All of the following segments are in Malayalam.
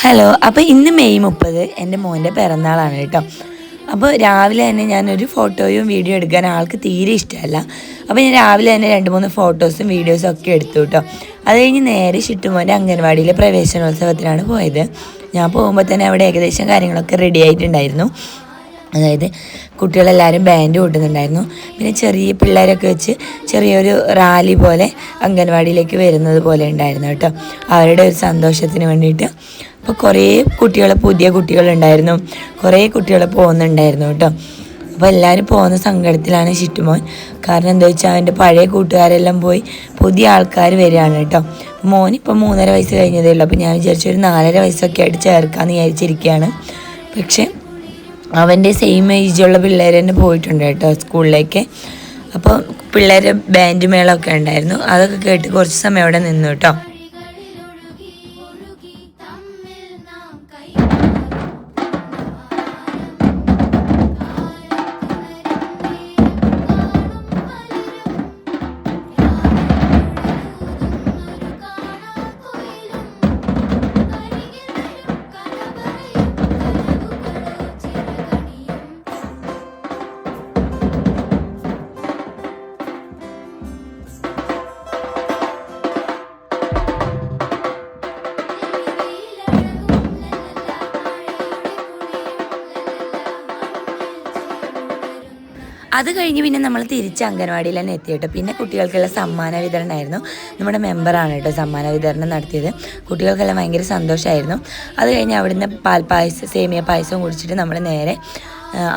ഹലോ, അപ്പോൾ ഇന്ന് മെയ് 30 എൻ്റെ മോൻ്റെ പിറന്നാളാണ് കേട്ടോ. അപ്പോൾ രാവിലെ തന്നെ ഞാനൊരു ഫോട്ടോയും വീഡിയോ എടുക്കാൻ ആൾക്ക് തീരെ ഇഷ്ടമല്ല. അപ്പോൾ ഞാൻ രാവിലെ തന്നെ 2-3 ഫോട്ടോസും വീഡിയോസും ഒക്കെ എടുത്തു കേട്ടോ. അത് കഴിഞ്ഞ് നേരെ ഷിട്ടുമോൻ്റെ അംഗൻവാടിയിലെ പ്രവേശനോത്സവത്തിലാണ് പോയത്. ഞാൻ പോകുമ്പോൾ തന്നെ അവിടെ ഏകദേശം കാര്യങ്ങളൊക്കെ റെഡി ആയിട്ടുണ്ടായിരുന്നു. അതായത് കുട്ടികളെല്ലാവരും ബാൻഡ് കൊട്ടുന്നുണ്ടായിരുന്നു. പിന്നെ ചെറിയ പിള്ളേരൊക്കെ വെച്ച് ചെറിയൊരു റാലി പോലെ അംഗൻവാടിയിലേക്ക് വരുന്നത് പോലെ ഉണ്ടായിരുന്നു കേട്ടോ, അവരുടെ ഒരു സന്തോഷത്തിന് വേണ്ടിയിട്ട്. അപ്പോൾ കുറേ കുട്ടികൾ, പുതിയ കുട്ടികളുണ്ടായിരുന്നു, കുറേ കുട്ടികൾ പോകുന്നുണ്ടായിരുന്നു കേട്ടോ. അപ്പോൾ എല്ലാവരും പോകുന്ന സങ്കടത്തിലാണ് ഷിറ്റുമോൻ. കാരണം എന്താ വെച്ചാൽ അവൻ്റെ പഴയ കൂട്ടുകാരെല്ലാം പോയി പുതിയ ആൾക്കാർ വരികയാണ് കേട്ടോ. മോനിപ്പോൾ 3.5 വയസ്സ് കഴിഞ്ഞതേ ഉള്ളൂ. അപ്പോൾ ഞാൻ വിചാരിച്ചു ഒരു 4.5 വയസ്സൊക്കെ ആയിട്ട് ചേർക്കാമെന്ന് വിചാരിച്ചിരിക്കുകയാണ്. പക്ഷേ അവൻ്റെ സെയിം ഏജുള്ള പിള്ളേർ തന്നെ പോയിട്ടുണ്ട് കേട്ടോ സ്കൂളിലേക്ക്. അപ്പോൾ പിള്ളേർ ബാൻഡ് മേളമൊക്കെ ഉണ്ടായിരുന്നു, അതൊക്കെ കേട്ട് കുറച്ച് സമയം അവിടെ നിന്നു കേട്ടോ. അത് കഴിഞ്ഞ് പിന്നെ നമ്മൾ തിരിച്ച് അംഗൻവാടിയിൽ തന്നെ എത്തി കേട്ടോ. പിന്നെ കുട്ടികൾക്കുള്ള സമ്മാന വിതരണമായിരുന്നു. നമ്മുടെ മെമ്പറാണ് കേട്ടോ സമ്മാന വിതരണം നടത്തിയത്. കുട്ടികൾക്കെല്ലാം ഭയങ്കര സന്തോഷമായിരുന്നു. അത് കഴിഞ്ഞ് അവിടുന്ന് പാൽപ്പായസം, സേമിയ പായസവും കുടിച്ചിട്ട് നമ്മൾ നേരെ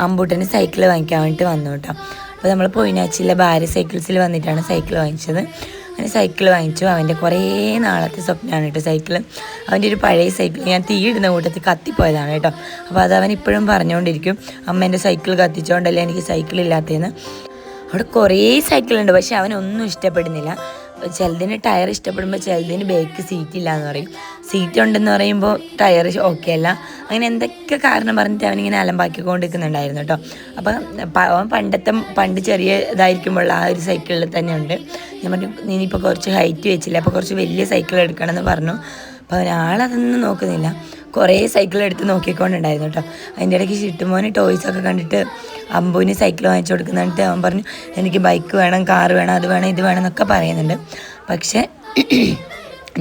അമ്പൂട്ടന് സൈക്കിൾ വാങ്ങിക്കാൻ വേണ്ടിയിട്ട് വന്നു കേട്ടോ. അപ്പോൾ നമ്മൾ പൊയിനാച്ചിലെ ഭാര്യ സൈക്കിൾസിൽ വന്നിട്ടാണ് സൈക്കിൾ വാങ്ങിച്ചത്. അങ്ങനെ സൈക്കിൾ വാങ്ങിച്ചു. അവൻ്റെ കുറേ നാളത്തെ സ്വപ്നമാണ് കേട്ടോ സൈക്കിൾ. അവൻ്റെ ഒരു പഴയ സൈക്കിൾ ഞാൻ തീയിടുന്ന കൂട്ടത്തിൽ കത്തിപ്പോയതാണ് കേട്ടോ. അപ്പോൾ അത് അവൻ ഇപ്പോഴും പറഞ്ഞുകൊണ്ടിരിക്കും, അമ്മ എൻ്റെ സൈക്കിൾ കത്തിച്ചുകൊണ്ടല്ലേ എനിക്ക് സൈക്കിൾ ഇല്ലാത്തതെന്ന്. അവിടെ കുറേ സൈക്കിളുണ്ട്, പക്ഷെ അവനൊന്നും ഇഷ്ടപ്പെടുന്നില്ല. ചിലതിന് ടയർ ഇഷ്ടപ്പെടുമ്പോൾ ചിലതിന് ബേക്ക് സീറ്റ് ഇല്ല എന്ന് പറയും, സീറ്റ് ഉണ്ടെന്ന് പറയുമ്പോൾ ടയർ ഓക്കെ അല്ല. അങ്ങനെ എന്തൊക്കെ കാരണം പറഞ്ഞിട്ട് അവനിങ്ങനെ അലമ്പാക്കിക്കൊണ്ടിരിക്കുന്നുണ്ടായിരുന്നു കേട്ടോ. അപ്പം അവൻ പണ്ട് ചെറിയ ഇതായിരിക്കുമ്പോൾ ആ ഒരു സൈക്കിളിൽ തന്നെ ഉണ്ട്. ഞാൻ പറഞ്ഞു ഇനിയിപ്പോൾ കുറച്ച് ഹൈറ്റ് വെച്ചില്ല, അപ്പോൾ കുറച്ച് വലിയ സൈക്കിൾ എടുക്കണമെന്ന് പറഞ്ഞു. അപ്പോൾ അവനാളതൊന്നും നോക്കുന്നില്ല, കുറേ സൈക്കിൾ എടുത്ത് നോക്കിക്കൊണ്ടുണ്ടായിരുന്നു കേട്ടോ. അതിൻ്റെ ഇടയ്ക്ക് ഷിട്ടുമോന് ടോയ്സൊക്കെ കണ്ടിട്ട് അമ്പുവിന് സൈക്കിൾ വാങ്ങിച്ചു കൊടുക്കുന്നിട്ട് അവൻ പറഞ്ഞു എനിക്ക് ബൈക്ക് വേണം, കാറ് വേണം, അത് വേണം, ഇത് വേണം എന്നൊക്കെ പറയുന്നുണ്ട്. പക്ഷേ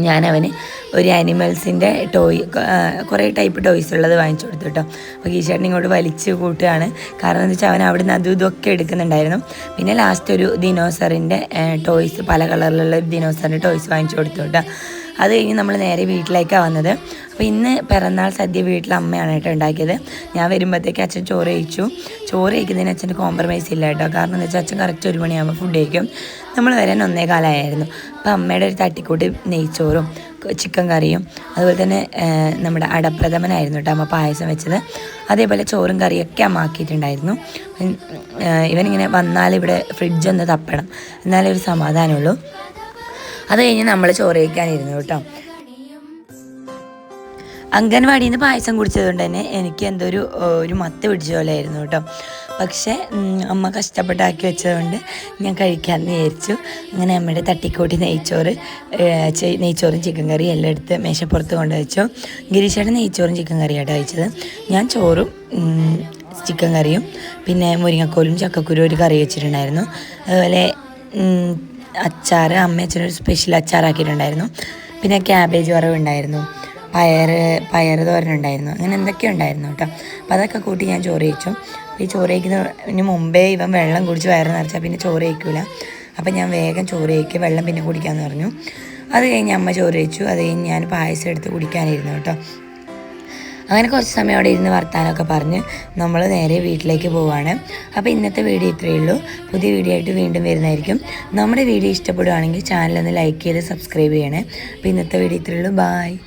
ഞാനവന് ഒരു ആനിമൽസിൻ്റെ ടോയ്, കുറേ ടൈപ്പ് ടോയ്സ് ഉള്ളത് വാങ്ങിച്ചു കൊടുത്തു കേട്ടോ. അപ്പോൾ ഈശേട്ടൻ ഇങ്ങോട്ട് വലിച്ച് കൂട്ടുകയാണ്. കാരണം എന്താ വെച്ചാൽ അവൻ അവിടെ നിന്ന് അതും ഇതൊക്കെ എടുക്കുന്നുണ്ടായിരുന്നു. പിന്നെ ലാസ്റ്റ് ഒരു ദിനോസറിൻ്റെ ടോയ്സ്, പല കളറിലുള്ള ഒരു ദിനോസറിൻ്റെ ടോയ്സ് വാങ്ങിച്ചു കൊടുത്തു കേട്ടോ. അത് കഴിഞ്ഞ് നമ്മൾ നേരെ വീട്ടിലേക്കാണ് വന്നത്. അപ്പോൾ ഇന്ന് പിറന്നാൾ സദ്യ വീട്ടിൽ അമ്മയാണ് കേട്ടോ ഉണ്ടാക്കിയത്. ഞാൻ വരുമ്പോഴത്തേക്ക് അച്ഛൻ ചോറ് കഴിച്ചു. ചോറ് കഴിക്കുന്നതിന് അച്ഛൻ്റെ കോംപ്രമൈസ് ഇല്ല കേട്ടോ. കാരണം എന്താ വെച്ചാൽ അച്ഛൻ കറക്റ്റ് 1 മണിയാകുമ്പോൾ ഫുഡ് കഴിക്കും. നമ്മൾ വരാൻ 1:15 അപ്പോൾ അമ്മയുടെ ഒരു തട്ടിക്കൂട്ടി നെയ്ച്ചോറും ചിക്കൻ കറിയും അതുപോലെ തന്നെ നമ്മുടെ അടപ്രഥമനായിരുന്നു കേട്ടോ അമ്മ പായസം വെച്ചത്. അതേപോലെ ചോറും കറിയൊക്കെ അമ്മ ആക്കിയിട്ടുണ്ടായിരുന്നു. ഇവനിങ്ങനെ വന്നാൽ ഇവിടെ ഫ്രിഡ്ജൊന്ന് തപ്പണം, എന്നാലേ ഒരു സമാധാനമുള്ളൂ. അത് കഴിഞ്ഞ് നമ്മൾ ചോറ് കഴിക്കാനിരുന്നു കേട്ടോ. അംഗൻവാടിയിൽ നിന്ന് പായസം കുടിച്ചതുകൊണ്ട് തന്നെ എനിക്ക് എന്തോ ഒരു മത്ത് പിടിച്ച പോലെ ആയിരുന്നു കേട്ടോ. പക്ഷേ അമ്മ കഷ്ടപ്പെട്ടാക്കി വെച്ചതുകൊണ്ട് ഞാൻ കഴിക്കാമെന്ന് വിചാരിച്ചു. അങ്ങനെ അമ്മയുടെ തട്ടിക്കൂട്ടി നെയ്ച്ചോറും ചിക്കൻ കറിയും എല്ലാം എടുത്ത് മേശപ്പുറത്ത് കൊണ്ടുവച്ചു. ഗിരീഷേട്ടൻ നെയ്ച്ചോറും ചിക്കൻ കറിയായിട്ട് കഴിച്ചത്. ഞാൻ ചോറും ചിക്കൻ കറിയും പിന്നെ മുരിങ്ങക്കോലും ചക്കക്കുരും ഒരു കറി വെച്ചിട്ടുണ്ടായിരുന്നു. അതുപോലെ അച്ചാർ, അമ്മയച്ഛനൊരു സ്പെഷ്യൽ അച്ചാറാക്കിയിട്ടുണ്ടായിരുന്നു. പിന്നെ ക്യാബേജ് വറവുണ്ടായിരുന്നു, പയർ തോരനുണ്ടായിരുന്നു, അങ്ങനെ എന്തൊക്കെയോ ഉണ്ടായിരുന്നു കേട്ടോ. അപ്പോൾ അതൊക്കെ കൂട്ടി ഞാൻ ചോറ് കഴിച്ചു. അപ്പോൾ ഈ ചോറ് കഴിക്കുന്നതിന് മുമ്പേ ഇവൻ വെള്ളം കുടിച്ച് വയറ് നിറച്ചാൽ പിന്നെ ചോറ് കഴിക്കില്ല. അപ്പോൾ ഞാൻ വേഗം ചോറ് കഴിക്കുക, വെള്ളം പിന്നെ കുടിക്കാമെന്ന് പറഞ്ഞു. അത് കഴിഞ്ഞ് അമ്മ ചോറ് കഴിച്ചു. അത് കഴിഞ്ഞ് ഞാൻ പായസം എടുത്ത് കുടിക്കാനിരുന്നു കേട്ടോ. അങ്ങനെ കുറച്ച് സമയം അവിടെ ഇരുന്ന് വർത്താനമൊക്കെ പറഞ്ഞ് നമ്മൾ നേരെ വീട്ടിലേക്ക് പോവുകയാണ്. അപ്പോൾ ഇന്നത്തെ വീഡിയോ ഇത്രയേ ഉള്ളൂ. പുതിയ വീഡിയോ ആയിട്ട് വീണ്ടും വരുന്നതായിരിക്കും. നമ്മുടെ വീഡിയോ ഇഷ്ടപ്പെടുകയാണെങ്കിൽ ചാനലൊന്ന് ലൈക്ക് ചെയ്ത് സബ്സ്ക്രൈബ് ചെയ്യണേ. അപ്പോൾ ഇന്നത്തെ വീഡിയോ ഇത്രയേ ഉള്ളൂ. ബായ്.